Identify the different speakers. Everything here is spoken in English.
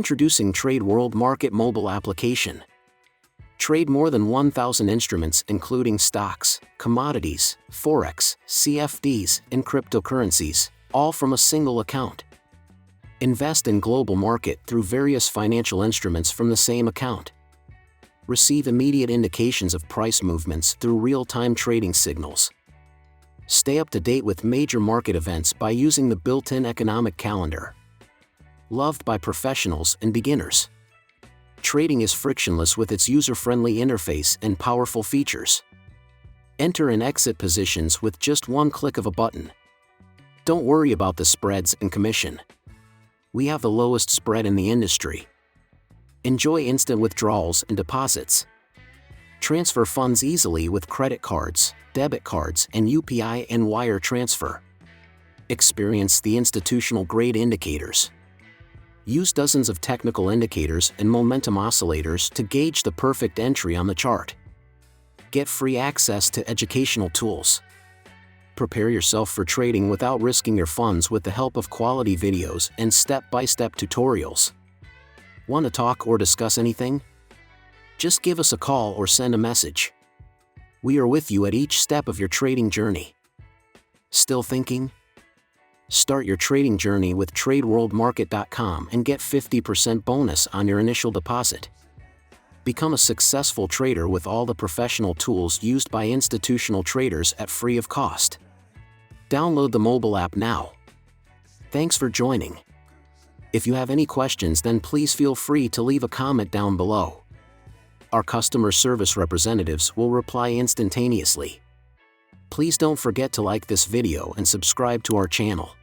Speaker 1: Introducing Trade World Market mobile application. Trade more than 1,000 instruments including stocks, commodities, Forex, CFDs, and cryptocurrencies, all from a single account. Invest in global market through various financial instruments from the same account. Receive immediate indications of price movements through real-time trading signals. Stay up to date with major market events by using the built-in economic calendar. Loved by professionals and beginners. Trading is frictionless with its user-friendly interface and powerful features. Enter and exit positions with just one click of a button. Don't worry about the spreads and commission. We have the lowest spread in the industry. Enjoy instant withdrawals and deposits. Transfer funds easily with credit cards, debit cards, and UPI and wire transfer. Experience the institutional-grade indicators. Use dozens of technical indicators and momentum oscillators to gauge the perfect entry on the chart. Get free access to educational tools. Prepare yourself for trading without risking your funds with the help of quality videos and step-by-step tutorials. Want to talk or discuss anything? Just give us a call or send a message. We are with you at each step of your trading journey. Still thinking? Start your trading journey with TradeWorldMarket.com and get 50% bonus on your initial deposit. Become a successful trader with all the professional tools used by institutional traders at free of cost. Download the mobile app now. Thanks for joining. If you have any questions, then please feel free to leave a comment down below. Our customer service representatives will reply instantaneously. Please don't forget to like this video and subscribe to our channel.